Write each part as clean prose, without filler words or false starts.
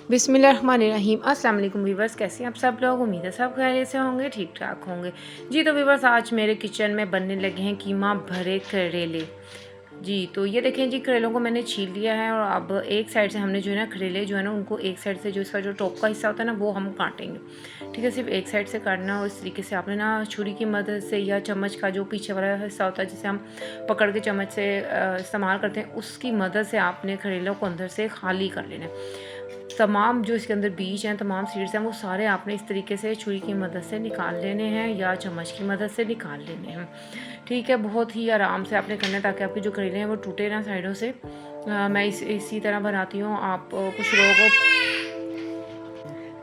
बिस्मिल्लाहिर्रहमानिर्रहीम। अस्सलाम वालेकुम व्यूवर्स, कैसे हैं आप सब लोग। उम्मीद है सब खैरियत से होंगे, ठीक ठाक होंगे जी। तो व्यूवर्स, आज मेरे किचन में बनने लगे हैं कीमा भरे करेले जी। तो ये देखें जी, करेलों को मैंने छील लिया है और अब एक साइड से हमने जो है ना करेले जो है ना उनको एक साइड से जो इसका जो टॉप का हिस्सा होता है ना वो हम काटेंगे। ठीक है, सिर्फ एक साइड से काटना। और इस तरीके से आपने ना छुरी की मदद से या चम्मच का जो पीछे वाला हिस्सा होता है जिसे हम पकड़ के चम्मच से इस्तेमाल करते हैं, उसकी मदद से आपने करेलों को अंदर से खाली कर लेना है। तमाम जो इसके अंदर बीज हैं, तमाम सीड्स हैं, वो सारे आपने इस तरीके से छुरी की मदद से निकाल लेने हैं या चम्मच की मदद से निकाल लेने हैं। ठीक है, बहुत ही आराम से आपने करना है ताकि आपके जो करेले हैं वो टूटे ना साइडों से। मैं इसी तरह बनाती हूँ। आप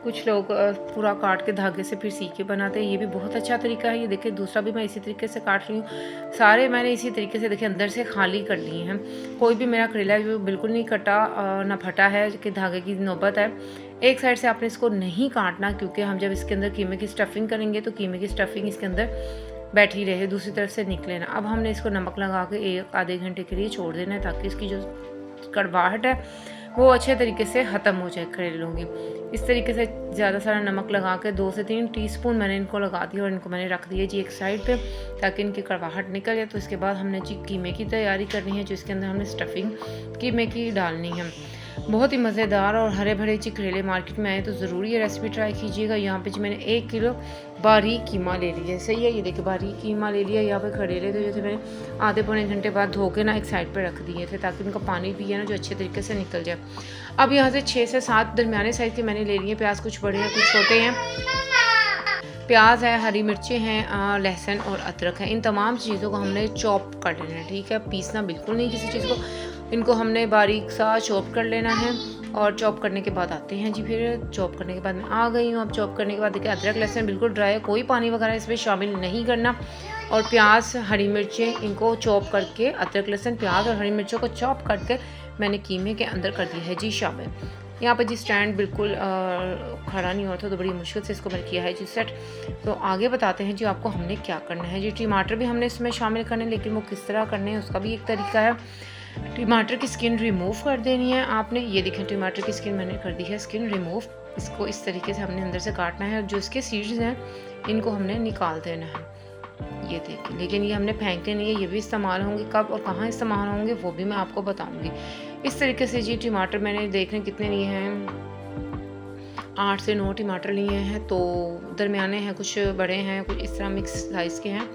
कुछ लोग पूरा काट के धागे से फिर सी के बनाते हैं, ये भी बहुत अच्छा तरीका है। ये देखिए, दूसरा भी मैं इसी तरीके से काट रही हूँ। सारे मैंने इसी तरीके से देखिए अंदर से खाली कर लिए हैं। कोई भी मेरा करेला जो बिल्कुल नहीं कटा ना फटा है कि धागे की नौबत है। एक साइड से आपने इसको नहीं काटना, क्योंकि हम जब इसके अंदर कीमे की स्टफिंग करेंगे तो कीमे की स्टफिंग इसके अंदर बैठी रहे, दूसरी तरफ से निकले ना। अब हमने इसको नमक लगा के एक आधे घंटे के लिए छोड़ देना है ताकि इसकी जो कड़वाहट है वो अच्छे तरीके से ख़त्म हो जाए करेलों की। इस तरीके से ज़्यादा सारा नमक लगा के 2 से 3 टीस्पून मैंने इनको लगा दिया और इनको मैंने रख दिया जी एक साइड पे ताकि इनकी कड़वाहट निकल जाए। तो इसके बाद हमने जी कीमे की तैयारी करनी है, जो इसके अंदर हमने स्टफिंग कीमे की डालनी है। बहुत ही मज़ेदार और हरे भरे जी करेले मार्केट में आए तो ज़रूर ये रेसिपी ट्राई कीजिएगा। यहाँ पे जी मैंने 1 किलो बारीक कीमा ले लिया है। सही है, ये देखिए बारीक कीमा ले लिया। यहाँ पे करेले तो जैसे मैंने आधे पौने घंटे बाद धो के ना एक साइड पे रख दिए थे ताकि उनका पानी भी है ना जो अच्छे तरीके से निकल जाए। अब यहाँ से 6 से 7 दरमियाने साइज़ के मैंने ले लिए। प्याज कुछ बड़े हैं कुछ छोटे हैं। प्याज है, हरी मिर्चें हैं, लहसुन और अदरक है। इन तमाम चीज़ों को हमने चॉप कर लेना है। ठीक है, पीसना बिल्कुल नहीं किसी चीज़ को, इनको हमने बारीक सा चॉप कर लेना है। और चॉप करने के बाद आते हैं जी, फिर चॉप करने के बाद मैं आ गई हूँ। अब चॉप करने के बाद देखिए अदरक लहसुन बिल्कुल ड्राई है, कोई पानी वगैरह इसमें शामिल नहीं करना। और प्याज हरी मिर्चें इनको चॉप करके, अदरक लहसुन प्याज और हरी मिर्चों को चॉप करके मैंने कीमे के अंदर कर दिया है जी शामिल। यहाँ पर जी स्टैंड बिल्कुल खड़ा नहीं होता तो बड़ी मुश्किल से इसको मैंने किया है जी सेट। तो आगे बताते हैं जी आपको हमने क्या करना है जी। टमाटर भी हमने इसमें शामिल करने, लेकिन वो किस तरह करने हैं उसका भी एक तरीका है। टमाटर की स्किन रिमूव कर देनी है आपने। ये देखें, टमाटर की स्किन मैंने कर दी है स्किन रिमूव। इसको इस तरीके से हमने अंदर से काटना है और जो इसके सीड्स हैं इनको हमने निकाल देना है। ये देखिए, लेकिन ये हमने फेंकने नहीं है, ये भी इस्तेमाल होंगे। कब और कहाँ इस्तेमाल होंगे वो भी मैं आपको बताऊंगी। इस तरीके से जी टमाटर मैंने देख लें कितने लिए हैं, 8 से 9 टमाटर लिए हैं। तो दरमियाने हैं, कुछ बड़े हैं, कुछ इस तरह मिक्स साइज़ के हैं।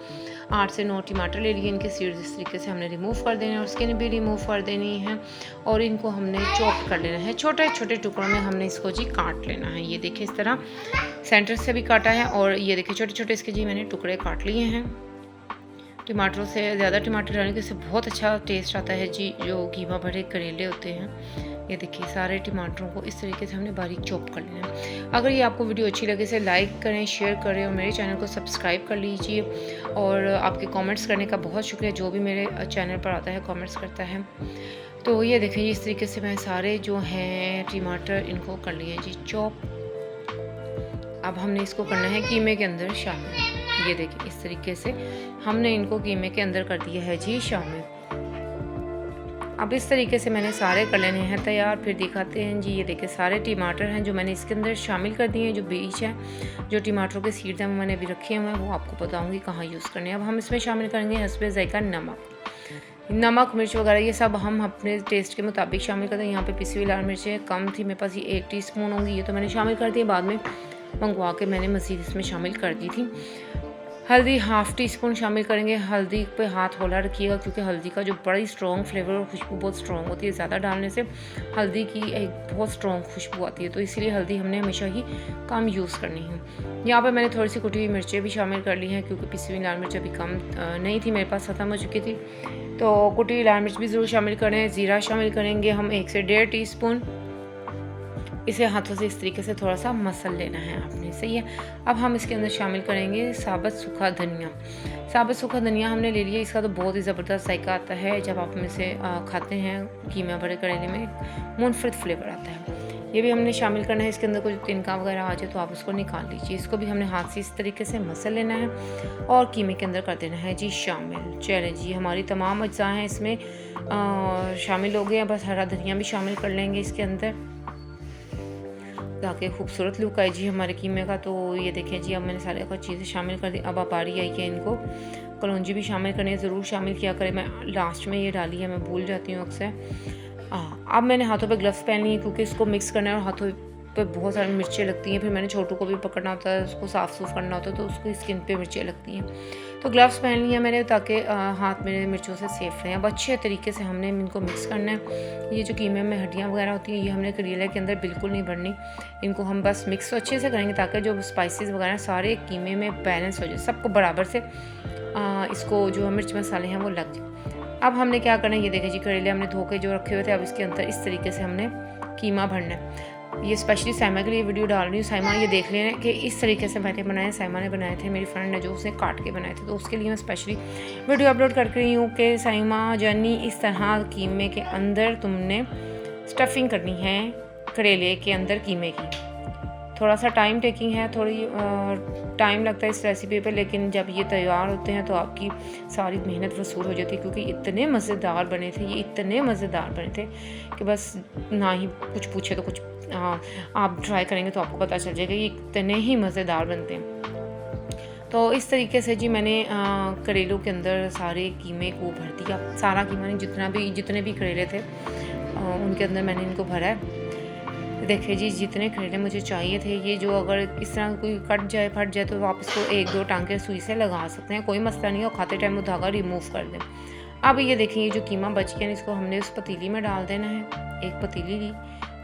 8 से 9 टमाटर ले लिए। इनके सीड्स इस तरीके से हमने रिमूव कर देने और स्किन भी रिमूव कर देनी है। और इनको हमने चॉप कर लेना है, छोटे छोटे टुकड़ों में हमने इसको जी काट लेना है। ये देखिए इस तरह सेंटर से भी काटा है और ये देखिए छोटे छोटे इसके जी मैंने टुकड़े काट लिए हैं। टमाटरों से ज़्यादा टमाटर डालने के से बहुत अच्छा टेस्ट आता है जी जो कीमा भरे करेले होते हैं। ये देखिए सारे टमाटरों को इस तरीके से हमने बारीक चॉप कर लेना है। अगर ये आपको वीडियो अच्छी लगे इसे लाइक करें, शेयर करें और मेरे चैनल को सब्सक्राइब कर लीजिए। और आपके कमेंट्स करने का बहुत शुक्रिया, जो भी मेरे चैनल पर आता है कमेंट्स करता है। तो ये देखिए इस तरीके से मैं सारे जो हैं टमाटर इनको कर लिए जी चॉप। अब हमने इसको करना है कीमे के अंदर शामिल। ये देखिए इस तरीके से हमने इनको कीमे के अंदर कर दिया है जी शामिल। अब इस तरीके से मैंने सारे कर लेने हैं तैयार। फिर दिखाते हैं जी। ये देखिए सारे टमाटर हैं जो मैंने इसके अंदर शामिल कर दिए हैं। जो बीज हैं, जो टमाटरों के सीड्स हैं वो मैंने अभी रखे हुए हैं, वो आपको बताऊंगी कहाँ यूज़ करने हैं। अब हम इसमें शामिल करेंगे हस्बे ज़ायका नमक मिर्च वगैरह, ये सब हम अपने टेस्ट के मुताबिक शामिल करते हैं। यहाँ पे पिसी हुई लाल मिर्चें कम थी मेरे पास, ये 1 टीस्पून होंगी, ये तो मैंने शामिल कर दी। बाद में मंगवा के मैंने मज़ीद इसमें शामिल कर दी थी। हल्दी 1/2 टीस्पून शामिल करेंगे। हल्दी पे हाथ हौला रखिएगा क्योंकि हल्दी का जो बड़ी स्ट्रॉन्ग फ्लेवर और खुशबू बहुत स्ट्रॉन्ग होती है। ज़्यादा डालने से हल्दी की एक बहुत स्ट्रॉन्ग खुशबू आती है, तो इसीलिए हल्दी हमने हमेशा ही कम यूज़ करनी है। यहाँ पर मैंने थोड़ी सी कुटी हुई मिर्चें भी शामिल कर ली हैं क्योंकि पिसी हुई लाल मिर्च अभी कम नहीं थी मेरे पास, ख़त्म हो चुकी थी। तो कुटी हुई लाल मिर्च भी ज़रूर शामिल करें। ज़ीरा शामिल करेंगे हम 1 से 1.5 टीस्पून। इसे हाथों से इस तरीके से थोड़ा सा मसल लेना है आपने। सही है। अब हम इसके अंदर शामिल करेंगे साबुत सूखा धनिया। साबुत सूखा धनिया हमने ले लिया। इसका तो बहुत ही ज़बरदस्त जायका आता है जब आप में से खाते हैं। कीमा भरे करेले में मुनफरिद फ्लेवर आता है। ये भी हमने शामिल करना है। इसके अंदर कोई तिनका वगैरह आ जाए तो आप उसको निकाल लीजिए। इसको भी हमने हाथ से इस तरीके से मसल लेना है और कीमे के अंदर कर देना है जी शामिल। चलें जी, हमारी तमाम अज्जा हैं इसमें शामिल हो गए हैं। बस हरा धनिया भी शामिल कर लेंगे इसके अंदर। ताकि खूबसूरत लुक आए जी हमारे कीमे का। तो ये देखें जी, अब मैंने सारे कुछ चीज़ें शामिल कर दी। अब बारी आई है इनको कलौंजी भी शामिल करनी है, ज़रूर शामिल किया करें। मैं लास्ट में ये डाली है, मैं भूल जाती हूँ अक्सर। अब मैंने हाथों पे ग्लव्स पहन लिए क्योंकि इसको मिक्स करना है और हाथों पे बहुत सारी मिर्चें लगती हैं। फिर मैंने छोटू को भी पकड़ना होता है, उसको साफ़ सूफ करना होता है, तो उसकी स्किन पे मिर्चें लगती हैं। तो ग्लव्स पहन लिया मैंने ताकि हाथ मेरे मिर्चों से सेफ रहें। अब अच्छे तरीके से हमने इनको मिक्स करना है। ये जो कीमे में हड्डियाँ वगैरह होती हैं, ये हमने करेले के अंदर बिल्कुल नहीं भरनी। इनको हम बस मिक्स तो अच्छे से करेंगे ताकि जो स्पाइसेस वगैरह सारे कीमे में बैलेंस हो जाए, सबको बराबर से इसको जो मिर्च मसाले हैं वो लग जाए। अब हमने क्या करना है, ये देखिए जी, करेले हमने धो के जो रखे हुए थे, अब इसके अंदर इस तरीके से हमने कीमा भरना है। ये स्पेशली साइमा के लिए वीडियो डाल रही हूँ। साइमा ये देख लें कि इस तरीके से मैंने बनाए, साइमा ने बनाए थे, मेरी फ्रेंड ने जो उसने काट के बनाए थे, तो उसके लिए मैं स्पेशली वीडियो अपलोड कर रही हूँ कि साइमा जानी इस तरह कीमे के अंदर तुमने स्टफिंग करनी है, करेले के अंदर कीमे की। थोड़ा सा टाइम टेकिंग है, थोड़ी टाइम लगता है इस रेसिपी पे, लेकिन जब ये तैयार होते हैं तो आपकी सारी मेहनत वसूल हो जाती है, क्योंकि इतने मज़ेदार बने थे, ये इतने मज़ेदार बने थे कि बस ना ही कुछ पूछे तो कुछ। आप ट्राई करेंगे तो आपको पता चल जाएगा ये इतने ही मज़ेदार बनते हैं। तो इस तरीके से जी मैंने करेलों के अंदर सारे कीमे को भर दिया। सारा कीमा नहीं, जितने भी करेले थे उनके अंदर मैंने इनको भरा है। देखिए जी, जितने करेले मुझे चाहिए थे, ये जो अगर इस तरह कोई कट जाए फट जाए तो आप इसको 1-2 टांके सुई से लगा सकते हैं, कोई मसला नहीं है, और खाते टाइम वो धागा रिमूव कर दें। अब ये देखिए, ये जो कीमा बच गया इसको हमने उस पतीली में डाल देना है। एक पतीली ली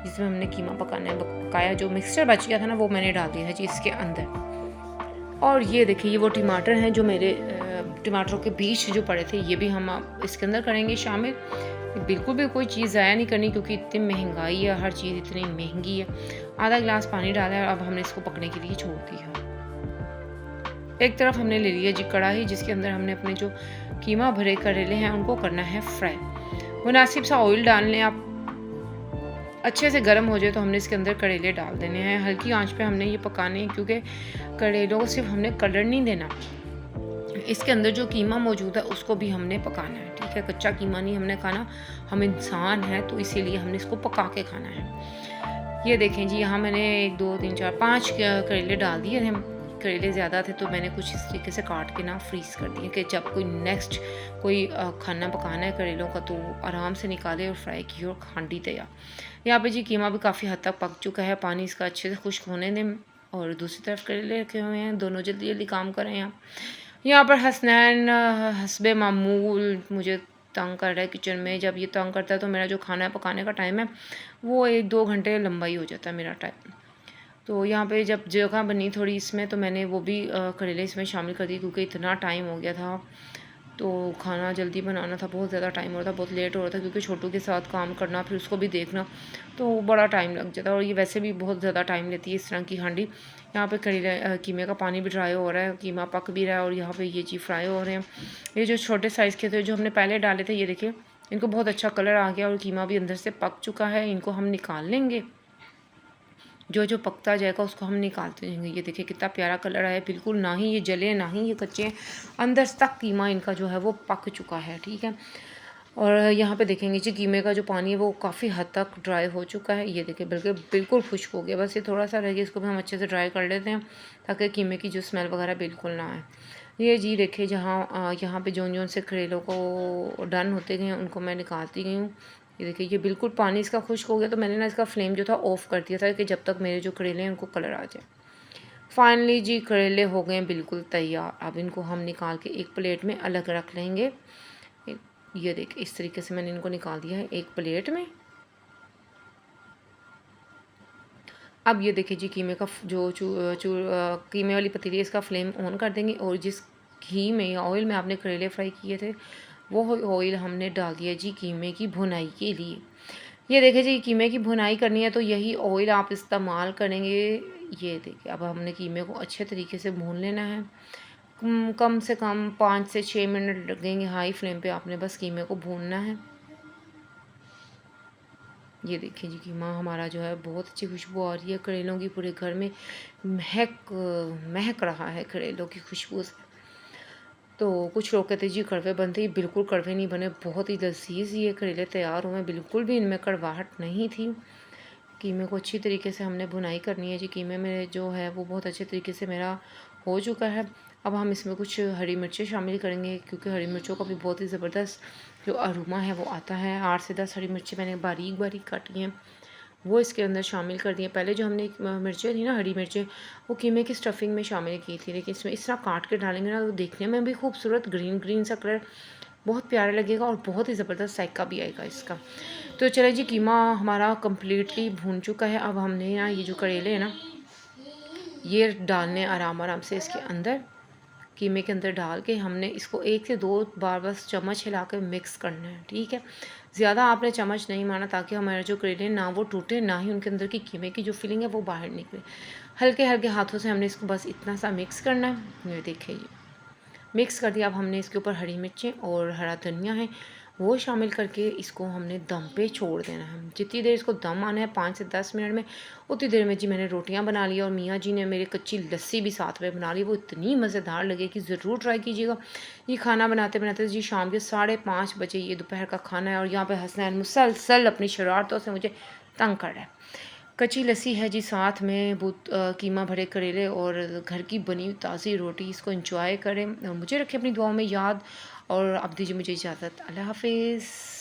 जिसमें हमने कीमा पकाना है, पकाया जो मिक्सचर बच गया था ना, वो मैंने डाल दिया है जी इसके अंदर। और ये देखिए, ये वो टमाटर हैं जो मेरे टमाटरों के बीच जो पड़े थे, ये भी हम इसके अंदर करेंगे शामिल। बिल्कुल भी कोई चीज़ ज़ाया नहीं करनी, क्योंकि इतनी महंगाई है, हर चीज़ इतनी महंगी है। आधा गिलास पानी डाला है, अब हमने इसको पकने के लिए छोड़ दिया। एक तरफ हमने ले लिया जी कढ़ाई, जिसके अंदर हमने अपने जो कीमा भरे करेले हैं उनको करना है फ्राई। मुनासिब सा ऑयल डाल लें आप, अच्छे से गर्म हो जाए तो हमने इसके अंदर करेले डाल देने हैं। हल्की आंच पे हमने ये पकाने हैं, क्योंकि करेलों को सिर्फ हमने कलर नहीं देना, इसके अंदर जो कीमा मौजूद है उसको भी हमने पकाना है, ठीक है। कच्चा कीमा नहीं हमने खाना, हम इंसान हैं तो इसीलिए हमने इसको पका के खाना है। ये देखें जी, यहाँ मैंने 1 2 3 4 5 करेले डाल दिए थे। करेले ज़्यादा थे तो मैंने कुछ इस तरीके से काट के ना फ्रीज़ कर दिए कि जब कोई नेक्स्ट कोई खाना पकाना है करेलों का तो आराम से निकाले और फ्राई किए और हांडी तैयार। यहाँ पे जी कीमा भी काफ़ी हद तक पक चुका है, पानी इसका अच्छे से खुश्क होने दें। और दूसरी तरफ करेले रखे हुए हैं, दोनों जल्दी जल्दी काम करें। यहाँ पर हसनैन हस्बे मामूल मुझे तंग कर रहा है किचन में। जब ये तंग करता है तो मेरा जो खाना पकाने का टाइम है वो 1-2 घंटे लंबा ही हो जाता है मेरा टाइम। तो यहाँ पे जब जगह बनी थोड़ी इसमें, तो मैंने वो भी करेले इसमें शामिल कर दिए, क्योंकि इतना टाइम हो गया था तो खाना जल्दी बनाना था, बहुत ज़्यादा टाइम हो रहा था, बहुत लेट हो रहा था, क्योंकि छोटू के साथ काम करना फिर उसको भी देखना तो बड़ा टाइम लग जाता है। और ये वैसे भी बहुत ज़्यादा टाइम लेती है इस तरह की हांडी। यहाँ पे करेले कीमे का पानी भी ड्राई हो रहा है, कीमा पक भी रहा है, और यहाँ पे ये चीज़ फ्राई हो रहे हैं। ये जो छोटे साइज़ के थे जो हमने पहले डाले थे, ये देखिए इनको बहुत अच्छा कलर आ गया और कीमा भी अंदर से पक चुका है। इनको हम निकाल लेंगे, जो जो पकता जाएगा उसको हम निकालते जाएंगे। ये देखिए कितना प्यारा कलर आया, बिल्कुल ना ही ये जले ना ही ये कच्चे, अंदर तक कीमा इनका जो है वो पक चुका है, ठीक है। और यहाँ पे देखेंगे जी कीमे का जो पानी है वो काफ़ी हद तक ड्राई हो चुका है। ये देखिए बिल्कुल बिल्कुल खुश्क हो गया, बस ये थोड़ा सा रह गया, इसको भी हम अच्छे से ड्राई कर लेते हैं ताकि कीमे की जो स्मेल वगैरह बिल्कुल ना आए। ये जी देखिए, जहाँ यहाँ पे जोन से करेलों को डन होते गए उनको मैं निकालती गई हूँ। ये देखिए, ये बिल्कुल पानी इसका खुश्क हो गया, तो मैंने ना इसका फ्लेम जो था ऑफ़ कर दिया था कि जब तक मेरे जो करेले हैं उनको कलर आ जाए। फाइनली जी करेले हो गए बिल्कुल तैयार। अब इनको हम निकाल के एक प्लेट में अलग रख लेंगे। ये देखिए इस तरीके से मैंने इनको निकाल दिया है एक प्लेट में। अब ये देखिए जी, कीमे का जो कीमे वाली पतीली है इसका फ्लेम ऑन कर देंगे, और जिस घी में या ऑयल में आपने करेले फ्राई किए थे वो ऑयल हमने डाल दिया जी कीमे की भुनाई के लिए। ये देखिए जी, कीमे की भुनाई करनी है तो यही ऑयल आप इस्तेमाल करेंगे। ये देखिए, अब हमने कीमे को अच्छे तरीके से भून लेना है। कम से कम 5 से 6 मिनट लगेंगे, हाई फ्लेम पे आपने बस कीमे को भूनना है। ये देखिए जी, कीमा हमारा जो है बहुत अच्छी खुशबू आ रही है करेलों की, पूरे घर में महक रहा है करेलों की खुशबू से। तो कुछ लोग कहते हैं जी कड़वे बनते, ये बिल्कुल कड़वे नहीं बने, बहुत ही लजीज ये करेले तैयार हुए, बिल्कुल भी इनमें कड़वाहट नहीं थी। कीमे को अच्छी तरीके से हमने भुनाई करनी है जी। कीमे में जो है वो बहुत अच्छे तरीके से मेरा हो चुका है। अब हम इसमें कुछ हरी मिर्चें शामिल करेंगे, क्योंकि हरी मिर्चों का भी बहुत ही ज़बरदस्त जो अरोमा है वो आता है। 8 से 10 हरी मिर्चें मैंने बारीक बारीक काटी हैं, वो इसके अंदर शामिल कर दिए। पहले जो हमने मिर्चें थी ना, हरी मिर्चें, वो कीमे की स्टफिंग में शामिल की थी, लेकिन इसमें इस तरह काट के डालेंगे ना तो देखने में भी खूबसूरत ग्रीन ग्रीन सा कलर बहुत प्यारा लगेगा और बहुत ही ज़बरदस्त जायका भी आएगा इसका। तो चले जी, कीमा हमारा कम्प्लीटली भून चुका है। अब हमने ना ये जो करेले हैं ना, ये डालने आराम आराम से इसके अंदर, कीमे के अंदर डाल के हमने इसको 1 से 2 बार बस चम्मच हिला कर मिक्स करना है, ठीक है। ज़्यादा आपने चम्मच नहीं मारना, ताकि हमारे जो करेले ना वो टूटे, ना ही उनके अंदर की कीमे की जो फीलिंग है वो बाहर निकले। हल्के हल्के हाथों से हमने इसको बस इतना सा मिक्स करना है। ये देखिए, ये मिक्स कर दिया। अब हमने इसके ऊपर हरी मिर्चें और हरा धनिया है वो शामिल करके इसको हमने दम पे छोड़ देना है। जितनी देर इसको दम आना है 5 से 10 मिनट में, उतनी देर में जी मैंने रोटियां बना ली और मियाँ जी ने मेरी कच्ची लस्सी भी साथ में बना ली। वो इतनी मज़ेदार लगे कि ज़रूर ट्राई कीजिएगा। ये खाना बनाते बनाते जी शाम के 5:30 बजे ये दोपहर का खाना है, और यहाँ पर हसनैन मुसलसल अपनी शरारतों से मुझे तंग कर रहा है। कच्ची लस्सी है जी, साथ में कीमा भरे करेले और घर की बनी हुई ताज़ी रोटी। इसको एंजॉय करें और मुझे रखें अपनी दुआओं में याद। और अब दीजिए मुझे इजाज़त। अल्लाह हाफ़िज़।